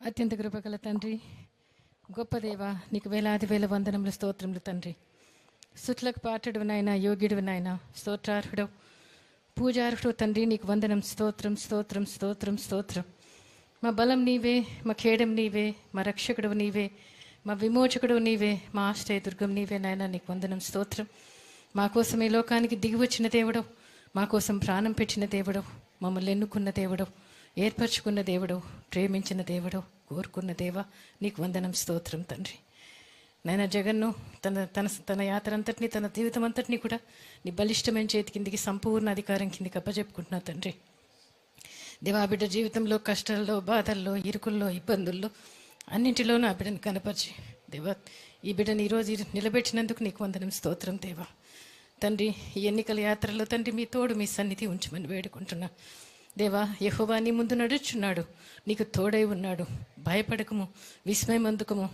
అత్యంత కృపగల తండ్రి, గొప్ప దేవ, నీకు వేలాది వేల వందనములు స్తోత్రములు తండ్రి. సుట్లకు పాటడు నాయన, యోగ్యుడు నాయన, స్తోత్రార్హుడు, పూజార్హుడు తండ్రి, నీకు వందనం. స్తోత్రం స్తోత్రం స్తోత్రం స్తోత్రం. మా బలం నీవే, మా ఖేడం నీవే, మా రక్షకుడు నీవే, మా విమోచకుడు నీవే, మా ఆశ్రయ దుర్గం నీవే నాయన, నీకు వందనం. స్తోత్రం. మా కోసం ఈ లోకానికి దిగి వచ్చిన దేవుడు, మా కోసం ప్రాణం పెట్టిన దేవుడు, మమ్మల్ని ఎన్నుకున్న దేవుడు, ఏర్పరచుకున్న దేవుడు, ప్రేమించిన దేవుడు, కోరుకున్న దేవ, నీకు వందనం. స్తోత్రం తండ్రి. నాయన జగన్ను తన యాత్ర అంతటినీ, తన జీవితం అంతటినీ కూడా నీ బలిష్టమైన చేతి కిందికి, సంపూర్ణ అధికారం కిందికి అప్పచెప్పుకుంటున్నా తండ్రి. దేవా, బిడ్డ జీవితంలో కష్టాల్లో, బాధల్లో, ఇరుకుల్లో, ఇబ్బందుల్లో అన్నింటిలోనూ ఆ బిడ్డను కనపరిచి దేవా, ఈ బిడ్డను ఈరోజు నిలబెట్టినందుకు నీకు వందనం. స్తోత్రం దేవా. తండ్రి, ఈ ఎన్నికల యాత్రలో తండ్రి మీ తోడు, మీ సన్నిధి ఉంచమని వేడుకుంటున్నా దేవా. యెహోవా నీ ముందు నడుచున్నాడు, నీకు తోడై ఉన్నాడు, భయపడకము, విస్మయం అందుకము.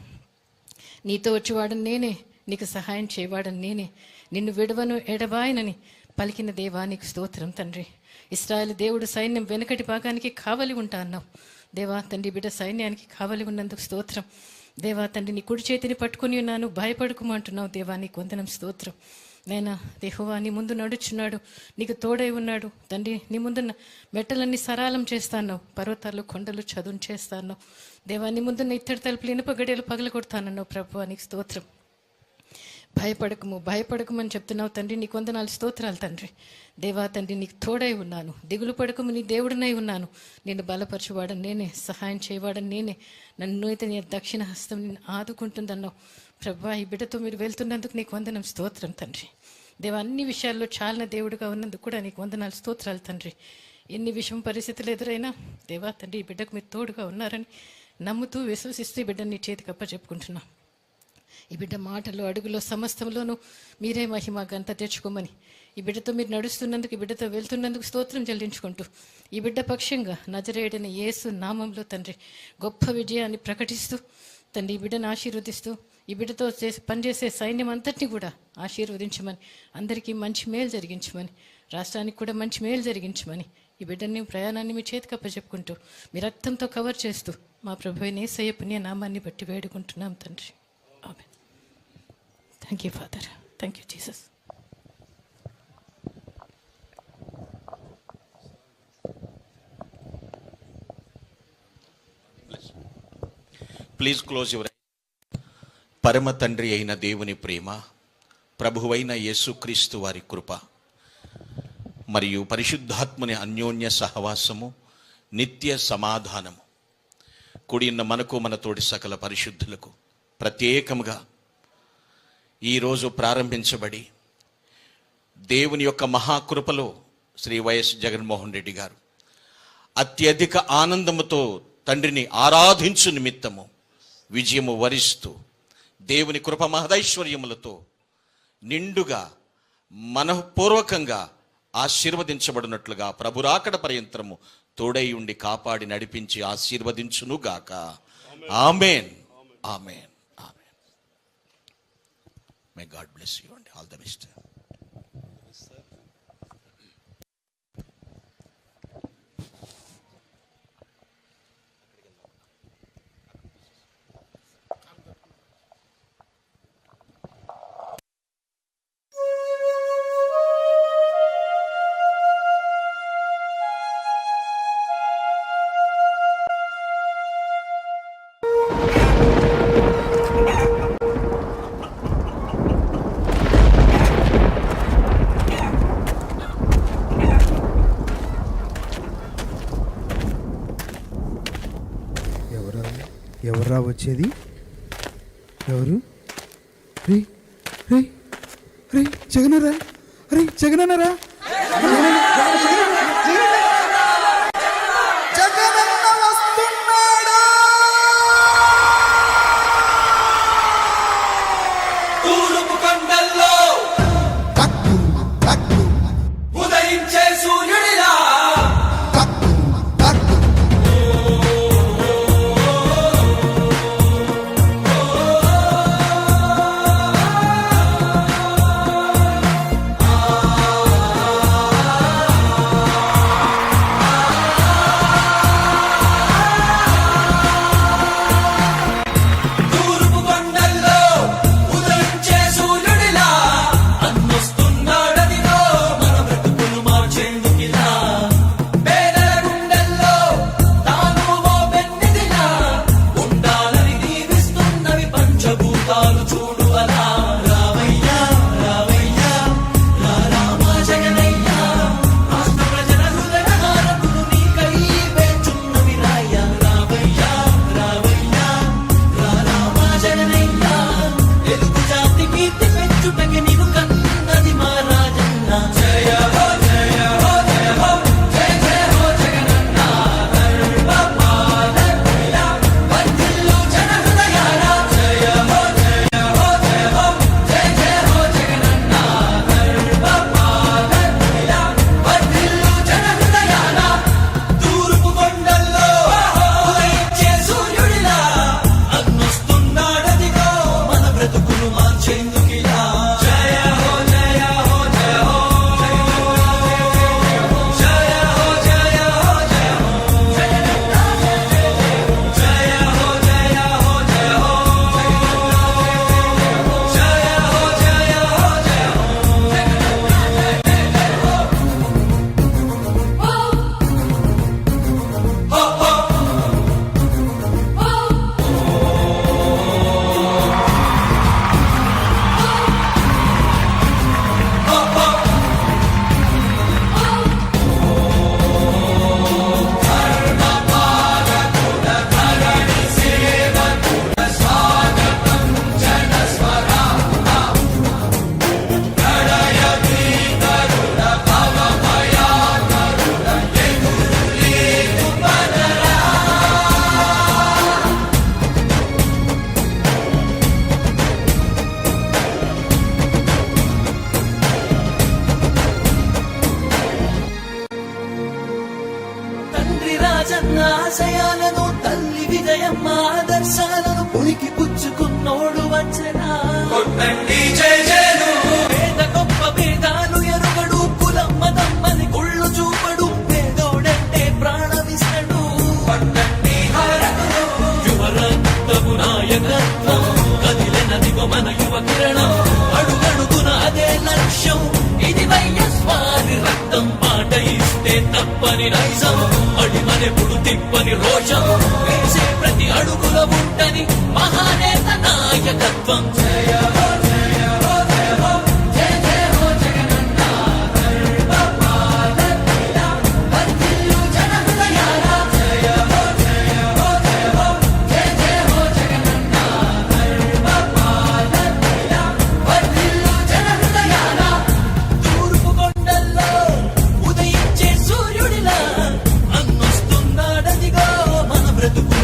నీతో వచ్చేవాడని నేనే, నీకు సహాయం చేయవాడని నేనే, నిన్ను విడవను ఎడబాయనని పలికిన దేవా, నీకు స్తోత్రం తండ్రి. ఇశ్రాయేలు దేవుడు సైన్యం వెనుకటి భాగానికి కావలి ఉంటా అన్నావు దేవా. తండ్రి, బిడ్డ సైన్యానికి కావలి ఉన్నందుకు స్తోత్రం దేవా. తండ్రి, నీ కుడి చేతిని పట్టుకుని ఉన్నాను, భయపడకము అంటున్నావు దేవా, నీకు వందనం. స్తోత్రం నైనా. యెహోవా నీ ముందు నడుచున్నాడు, నీకు తోడై ఉన్నాడు తండ్రి. నీ ముందున్న మెట్టలన్నీ సరాలం చేస్తాను, పర్వతాలు కొండలు చదును చేస్తాను దేవా. నీ ముందున్న ఇత్తడి తలుపులు, ఇనుప గడియలు పగల కొడతానన్నావు ప్రభువా, నీకు స్తోత్రం. భయపడకము అని చెప్తున్నావు తండ్రి, నీకు వందనాలు. స్తోత్రాలు తండ్రి. దేవా తండ్రి, నీకు తోడై ఉన్నాను, దిగులు పడకము, నీ దేవుడినై ఉన్నాను, నిన్ను బలపరచువాడని నేనే, సహాయం చేయవాడని నేనే, నన్ను అయితే నీ దక్షిణ హస్తం నిన్ను ఆదుకుంటుందన్నావు ప్రభువా. ఈ బిడ్డతో మీరు వెళ్తున్నందుకు నీకు వందనం. స్తోత్రం తండ్రి. దేవా, అన్ని విషయాల్లో చాలిన దేవుడుగా ఉన్నందుకు కూడా నీకు వందనాలు. స్తోత్రాలు తండ్రి. ఎన్ని విషయం పరిస్థితులు ఎదురైనా దేవా తండ్రి, ఈ బిడ్డకు మీరు తోడుగా ఉన్నారని నమ్ముతూ విశ్వసిస్తూ ఈ బిడ్డని నీ చేతికి అప్పచెప్పుకుంటున్నా. ఈ బిడ్డ మాటలు, అడుగులో, సమస్తంలోనూ మీరే మహిమ ఘనత తెచ్చుకోమని, ఈ బిడ్డతో మీరు నడుస్తున్నందుకు, ఈ బిడ్డతో వెళ్తున్నందుకు స్తోత్రం చెల్లించుకుంటూ, ఈ బిడ్డ పక్షంగా నజరేయుడైన యేసు నామంలో తండ్రి గొప్ప విజయాన్ని ప్రకటిస్తూ తండ్రి, ఈ బిడ్డను ఆశీర్వదిస్తూ, ఈ బిడ్డతో పనిచేసే సైన్యం అంతటినీ కూడా ఆశీర్వదించమని, అందరికీ మంచి మేలు జరిగించమని, రాష్ట్రానికి కూడా మంచి మేలు జరిగించమని, ఈ బిడ్డని ప్రయాణాన్ని మీ చేతికి అప్పచెప్పుకుంటూ, మీ రక్తంతో కవర్ చేస్తూ, మా ప్రభు యేసయ్య పుణ్య నామాన్ని బట్టి వేడుకుంటున్నాం తండ్రి. Amen. Thank you father. Thank you Jesus. Please close your. పరమ తండ్రి అయిన దేవుని ప్రేమ, ప్రభువైన యేసుక్రీస్తు వారి కృప మరియు పరిశుద్ధాత్మని అన్యోన్య సహవాసము, నిత్య సమాధానము కూడిన మనకు, మన తోటి సకల పరిశుద్ధులకు ప్రత్యేకముగా ఈరోజు ప్రారంభించబడి దేవుని యొక్క మహాకృపలో శ్రీ వైఎస్ జగన్మోహన్ రెడ్డి గారు అత్యధిక ఆనందముతో తండ్రిని ఆరాధించు నిమిత్తము విజయము వరిస్తూ, దేవుని కృప మహదైశ్వర్యములతో నిండుగా మనఃపూర్వకంగా ఆశీర్వదించబడినట్లుగా ప్రభురాకడ పర్యంతరము తోడై ఉండి కాపాడి నడిపించి ఆశీర్వదించునుగాక. Amen, amen, amen. May God bless you and all the best. ఎవర్రా వచ్చేది? ఎవరు? రే రే రే జగనరా, రే జగనరా, ఆశయాలను తల్లి విజయమ్మ ఆదర్శాలను పుణికి పుచ్చుకున్నోడు వచ్చనా కొట్టండి జయ జయలు పేద గొప్ప భేదాలు ఎరుగడు కులమ్మ దమ్మని కుళ్ళు చూపడు పేదోడంటే ప్రాణమిస్తడు కొట్టండి హారతులు యువరక్తము నాయకత్వం కదిలినదిగో మన యువ కిరణం అడుగడుగున అదే లక్ష్యం ఇది వైఎస్వారి రక్తం పాట ఇస్తే తప్పని నైజం అడిమనెప్పుడు తిప్పని రోషం వేసే ప్రతి అడుగుల ఉంటని మహానేత నాయకత్వం జయ హో జయ హో జయ హో జయ జయ హో జగనన్న సర్వపాలకుల వర్ధిల్లు జనహృదయాల జయ హో జయ హో జయ హో జయ జయ హో జగనన్న సర్వపాలకుల వర్ధిల్లు జనహృదయాల తూర్పు కొండల్లో ఉదయించే సూర్యుడిలా అన్నొస్తున్నాడదిగో మన బ్రతుకు